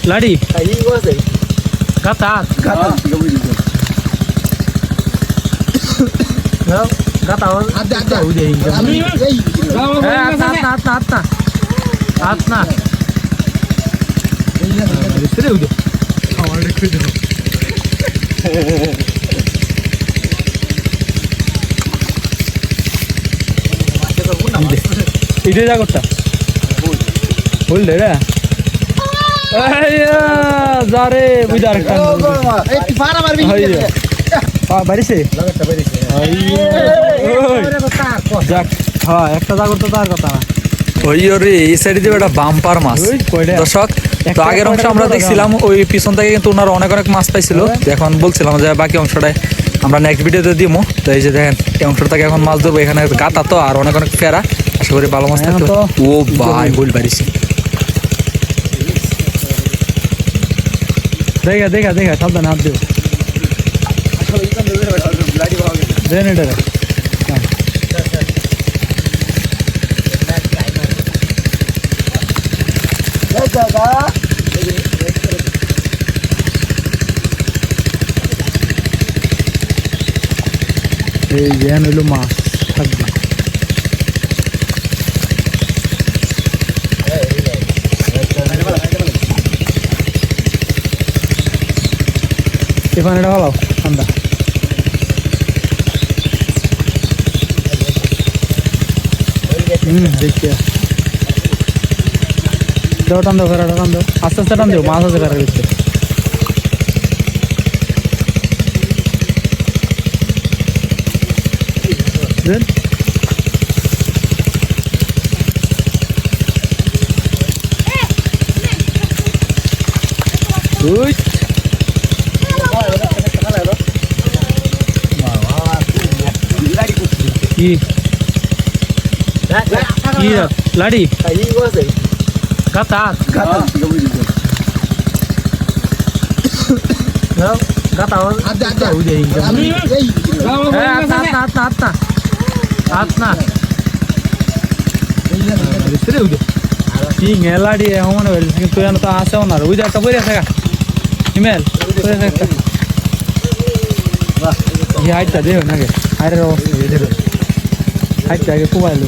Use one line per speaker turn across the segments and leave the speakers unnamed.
লাড়ি গাতা গাতা না इधे जा करता बोल दे रे जा रे बुझार का ए तिफारा मार भी हां बारी से যাক হ্যাঁ একটা জাগর তো তার কথা না
ওই ওরে এই সাইডে দিয়ে একটা বাম্পার মাছ দর্শক তো আগের অংশ আমরা দেখছিলাম ওই পিছন থেকে কিন্তু ওনারা অনেক অনেক মাছ পাইছিল এখন বলছিলাম যে বাকি অংশটাই আমরা নেক্সট ভিডিওতে দিমু তো এই যে দেখেন এই অংশটা থেকে এখন মাছ ধরবো এখানে গাতা তো আর অনেক অনেক ফেরা আশা করি ভালো মাছ থাকতো ও ভাই বল বাড়িছি
দেখা দেখা দেখা সাবধানে হাত দিও দেন এটা এই জ্ঞান হইলো মাছ থাকবে এখানে এটা ভালো ঠান্ডা দেখছি টান দাও ফেরাটা টান দাও আস্তে আস্তে টান দেবো মাছ আছে ফেরার ভিতরে কি লাড়ি গাতা গাতা লাড়ি এমন কিন্তু তো আসেও না ওই একটা বই আছে ইমেল হাইটটা দেবে নাকি হাইটের অবস্থা দেবে হাইটটা আগে কোবাইল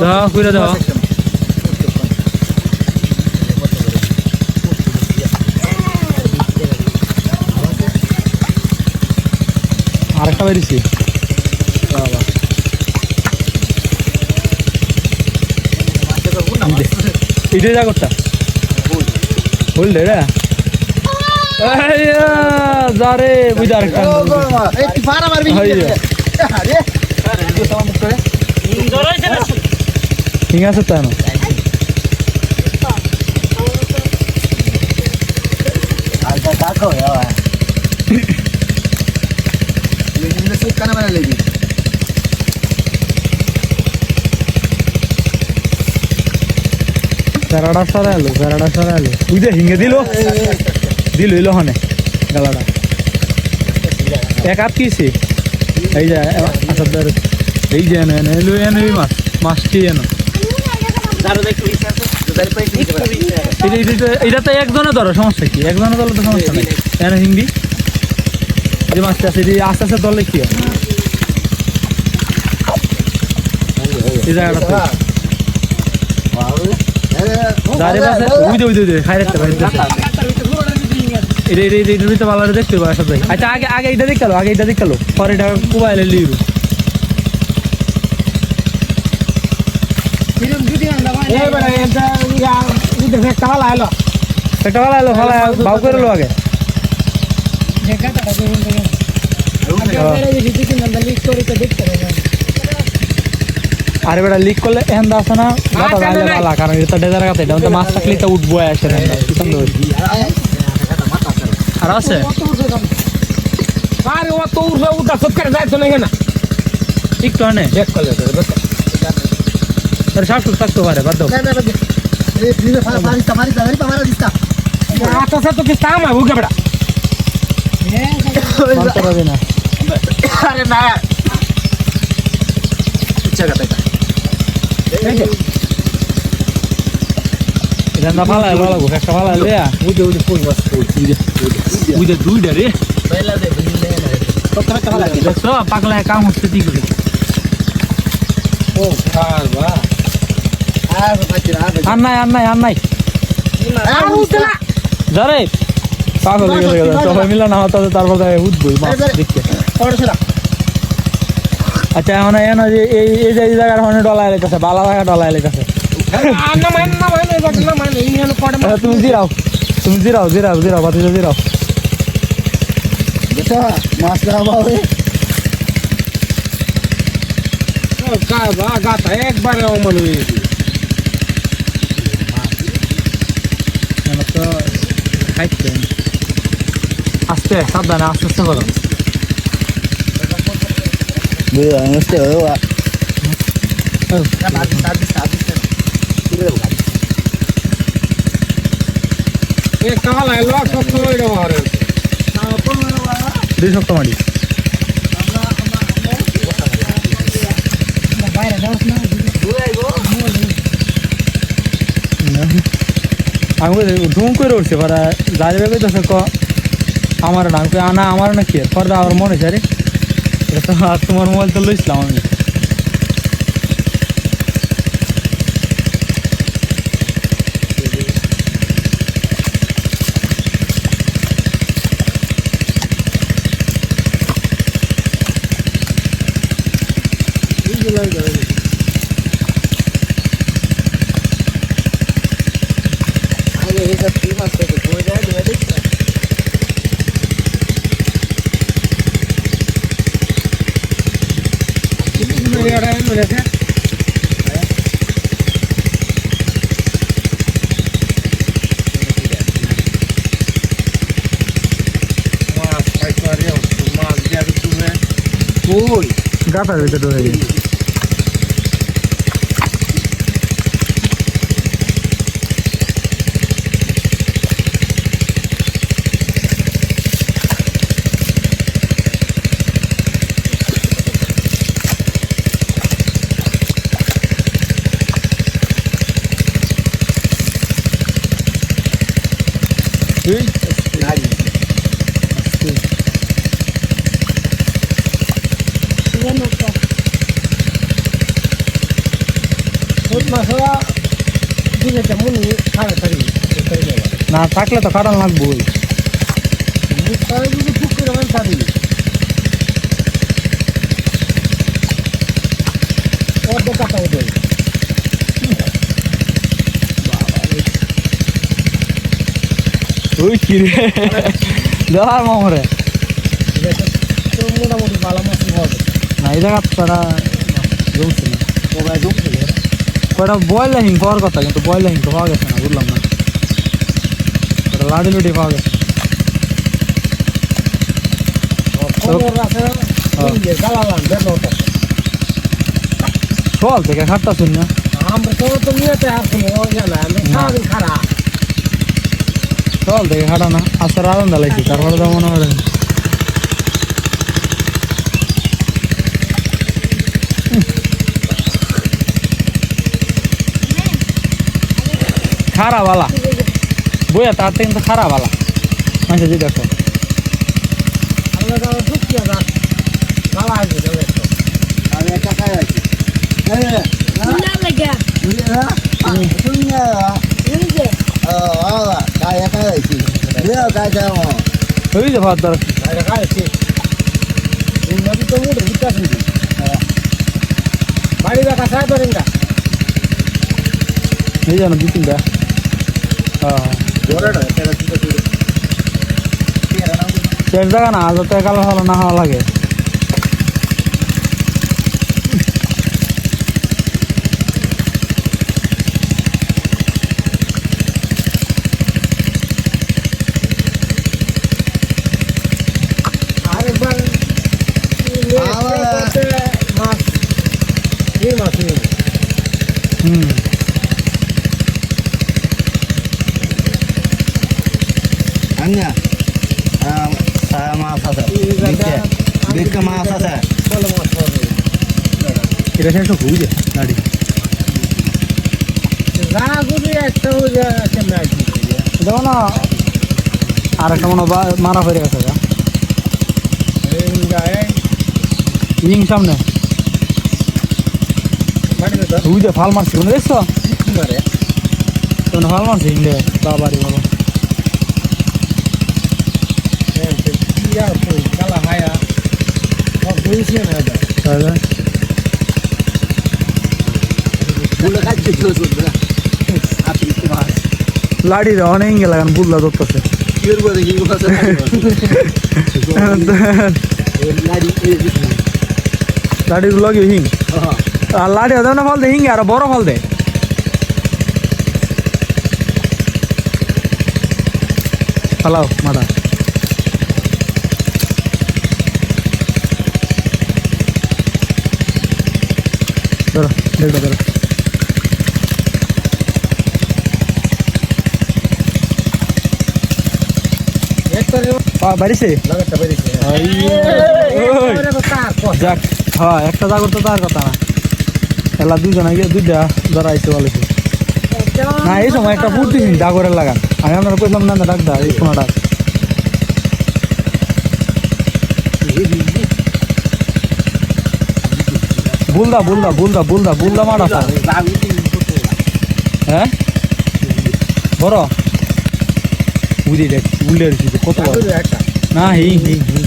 দাও করে দাও আরেকটা বেরিয়েছি इधे जा करता बोल दे रे जा रे बुझार का ए तिफारा मार भी अरे तो सामान मुक्त है ঠিক আছে তা না আজকে দেখো यार लेकिन ने सब खाना बना लेगी ফেরাটা সরালো তুই যে হিঙ্গে দিল হইল হনে গালাটা এক হাত কিছে এই যে আচ্ছা এই যে এলো এনে মাছ কি এনো এটা তো একজনে ধরো সমস্যা কি একজনে ধরলে তো সমস্যা নেই এনে হিঙ্গি যে মাছটা আছে আস্তে আস্তে ধরলে কি হয় এই জায়গাটা দাঁড়িয়ে পাশে উইদে খাই রাখতে পারি এটা ভালো দেখতে পাবো সব আচ্ছা আগে এটা দেখালো পরে এটা মোবাইলে লিব ভাও করে লো আগে আরে বেটা লিক করলে এন্ড আসে না গাতা দাইলে ভালো কারণ এটা ডেজার গাতা এটা তো মাছ থাকলে তো উঠবো আসে না কিসম দই আর আছে আরে ও তো উঠা সব করে যায় তো না একটু আনে চেক করলে আরে শাক তো পারে বাদ দাও এই ফ্রিজে পানি তোমারি পামারা দিস্তা আচ্ছা সব তো কি কাম है भूखे बेटा মাত্রা দেনা আরে না ইচ্ছা করতে এটা না ফালা এলো লাগো একটা ফালা এলে
উদে কই মাছ কই
উইদে দুইটা রে
বেলা দে বিলে না তো কাটা ফালা কি
দেখছো পাগলা কাম হচ্ছে ঠিক করে
ও খাবা আর বাচ্চা
আর নাই
আর উঠে না
যারে পাগল হয়ে গেল সবাই মিলে না হতো তারপর উঠবই মাছ দেখতে
পড়ছরা
আচ্ছা এখন এন যে এই যে জায়গার হনে ডলা এলে কাছে বালা জায়গা ডলা এলে কাছে
না মানে ইন পড়ে
তুমি জিরাও বাতি জিরাও
বেটা মাছ খাওয়াবে ও কাবা গাতা একবারে অমল হয়ে গেছে
কেন তো খাইতে আস্তে সাবধানে আস্তে করো
Bữa nó sửa ạ. Các bạn sao ये कहाँ लाए लो सब तो लोग हमारे
দুই শক্ত মাটি আমি ধুম করে উঠছে পারা যাই ভাবে তো আমার না আনা আমার না কি পর্দা আমার মনে আছে রে আর তোমার মোবাইল তো লইছিলাম আমি গাতার ভিতরে ঢুকে গেছে না থাকলে তো কারণ লাগবই ওই কি রে দেওয়ার মামরে
মোটামুটি ভালো মাছ হবে
না এই জায়গা তারা জমছে না
সবাই জমছে
কয়টা বয়লা হিং পাওয়ার কথা কিন্তু বয়লা হিং তো পাওয়া গেছে না বুঝলাম না কয়টা লাডি লুডি পাওয়া গেছে চল থেকে খাটটা শুন না চল থেকে খাটা না আসার আনন্দ লাগছে তারপরে তো মনে হয় খারাপ বালা বইয়া তার থেকে তো খারাপ বালা আচ্ছা জি দেখো
আমি একটা খাই আছি
ওই যে ভাত দরকার
বাড়ি দেখা সাই ধরেন
এই জানো দু তিনটা শেষ জায়গা না যত একাল ভালো না হওয়া লাগে
Anya, saya maaf saja. Bika maaf saja.
এটা শেষ বুঝে গাড়ি দেখো না আর একটা মনে হয় মারা হয়ে গেছে গা ইং সামনে তুই যে ফাল মারছি কোনো দেখছো ফাল মারছি ইংলে বাবারি বাবা লাড়ি রে অনেক ইঙ্গে লাগান বুল্লা ধরতেছে লাড়ি লগে হিং আর লাড়ি দেব না ফল দে হিঙ্গে আর বড় ফল দে ফালাও মাথা ধরো দেখো ধরো বাড়িছে যাক হ্যাঁ একটা জাগর তো তার কথা না এলা দুজনে গিয়ে দুইটা ধরাইছে বলেছে না এই সময় একটা ফুর্তি জাগরের লাগান আমি আপনারা কইলাম না ডাক দা এই শোনা ডাক বুলদা বুলদা বুলদা বুলদা বুলদা মারা হ্যাঁ বড় বুঝি দেখ বুলের কত না হি হি হি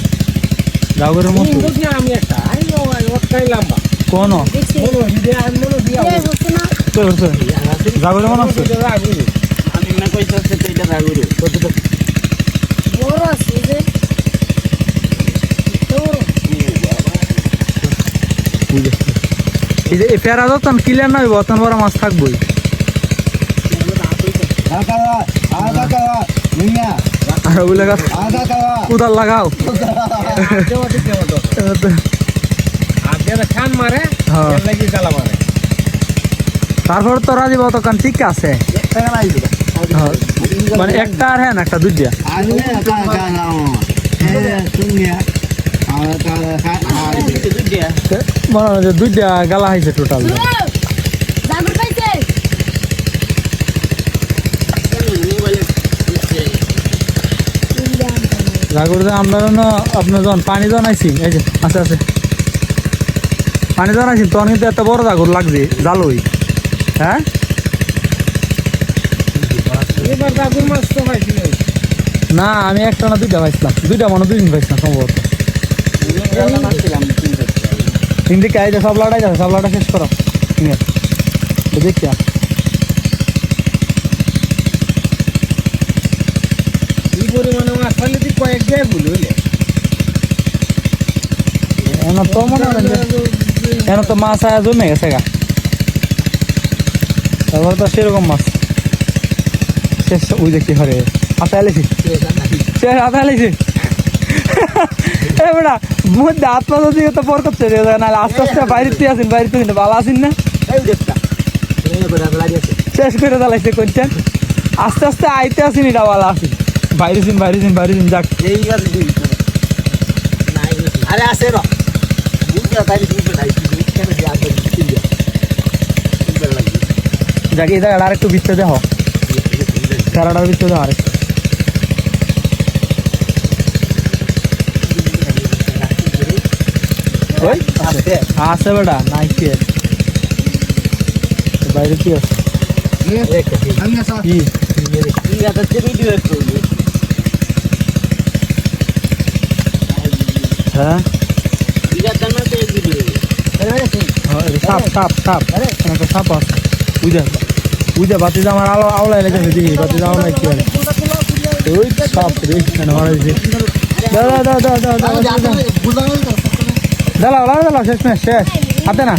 জাগরের মতো কোন জাগরের মনে হচ্ছে ফেরা যতন ক্লিয়ার নয় তখন বড় মাছ থাকবোই আর ওগুলো গাছ কোদাল লাগাও তারপর তো রাজীব তখন ঠিক আছে মানে একটা আর হ্যাঁ একটা দুইটা মনে হয় যে দুইটা গালা হয়েছে টোটাল জাগরতে আমরা আপনার যখন পানি জানাইছি এই যে আছে আছে পানি জানাইছি তখন কিন্তু এত বড় জাগর লাগছে জালই হ্যাঁ না আমি একটা না দুইটা পাইছিলাম দুইটা মনে দুই দিন পাইছিলাম সম্ভবত হিন্দি কে সব লড়াই যাবে সব লড়াই শেষ করো ঠিক আছে দেখিয়া এনে তো মাছ আয়া জমে গেছে গা তারপর তো সেরকম মাছ শেষ ওই দেখি হরে হাতে আলেছি শেষ হাতে আলেছি বেটা মধ্যে আত্মা যদি তো পর করছে নাহলে আস্তে আস্তে বাইরে আসেন বাইরে কিন্তু ভালো আসেন না শেষ করে দালাইছে করছেন আস্তে আস্তে আইতে আসেন এটা ভালো আসেন বাইরে দিন বাইরে দিন বাইরে দিন যাক
আরে আসে
যাকে এই জায়গাটা আরেকটু ভিতরে দেখো খেলাটার ভিতরে দেখো আরেকটু আছে বেটা নাই কি বাইরে কি আছে হ্যাঁ সাপ সাপ সাপ একটা সাপ আছে বুঝা বুঝা বাতি আমার আলো আওলাই লেগেছে দেখি বাতি আওলাই কি হয় ওই সাপ রে মারা দিয়েছে দাদা দাদা দাদা দাদা দাদা শেষ না শেষ হাতে না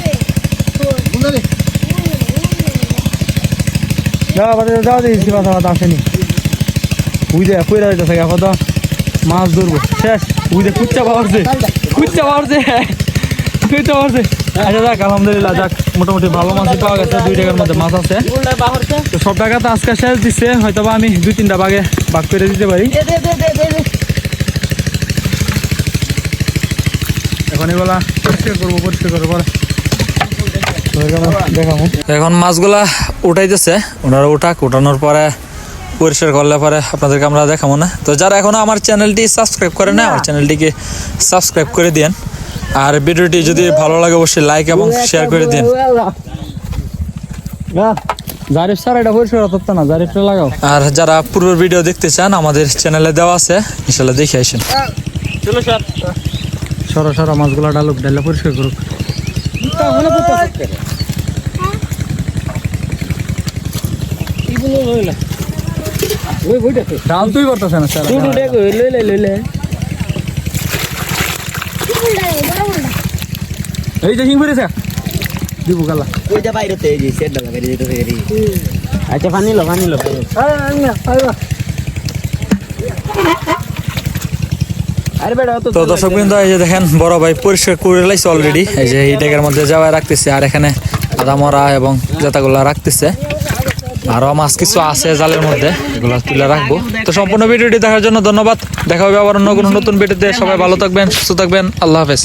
দাদা বাতি দাও দিয়েছি মাথা মাথা আসেনি বুঝে কইরা দিতেছে তো মাছ ধরবো শেষ বুঝে কুচ্চা পাওয়ারছে কুচ্চা পাওয়ারছে কুচ্চা পাওয়ারছে আচ্ছা যাক আলহামদুলিল্লাহ যাক মোটামুটি ভালো মাছই পাওয়া গেছে 2 টাকার মধ্যে মাছ আছে তো সব টাকা তো আজকে শেষ দিচ্ছে হয়তো বা আমি 2-3টা ভাগে ভাগ করে দিতে পারি এখন এগুলা পরিষ্কার করবো পরে দেখামো
এখন মাছগুলা উঠাইতেছে, ওনারা উঠানোর পরে পরিষ্কার করলে পরে আপনাদেরকে আমরা দেখাবো না। তো যারা এখনো আমার চ্যানেলটি সাবস্ক্রাইব করে না, আমার চ্যানেলটিকে সাবস্ক্রাইব করে দিন। আর ভিডিওটি যদি ভালো লাগে অবশ্যই লাইক এবং শেয়ার করে দিন।
জারিফ স্যার এটা পরিষ্কার করতে না, জারিফটা লাগাও।
আর যারা পূর্বের ভিডিও দেখতে চান আমাদের চ্যানেলে দেওয়া আছে, ইনশাল্লাহ দেখে আসেন।
সরা মাছগুলা ডালে পরিষ্কার করুক। ডাল তুই করতেছে না স্যার, এই যে হিং ফেরেছে দিব গালা।
ওইটা বাইরেতে এই যে সেট ডালা বাইরে যেতে থেকে আচ্ছা পানি লো আরে বেটা
তো দর্শক বিন্দু এই যে দেখেন বড় ভাই পরিষ্কার করে লাইছে অলরেডি। এই যে এই ডেকের মধ্যে যাওয়ায় রাখতেছে, আর এখানে আদামরা এবং জেতাগুলা রাখতেছে। আরো মাছ কিছু আছে জালের মধ্যে, এগুলো তুলে রাখবো। তো সম্পূর্ণ ভিডিওটি দেখার জন্য ধন্যবাদ। দেখা হবে আবার অন্য কোনো নতুন ভিডিওতে। সবাই ভালো থাকবেন, সুস্থ থাকবেন। আল্লাহ হাফেজ।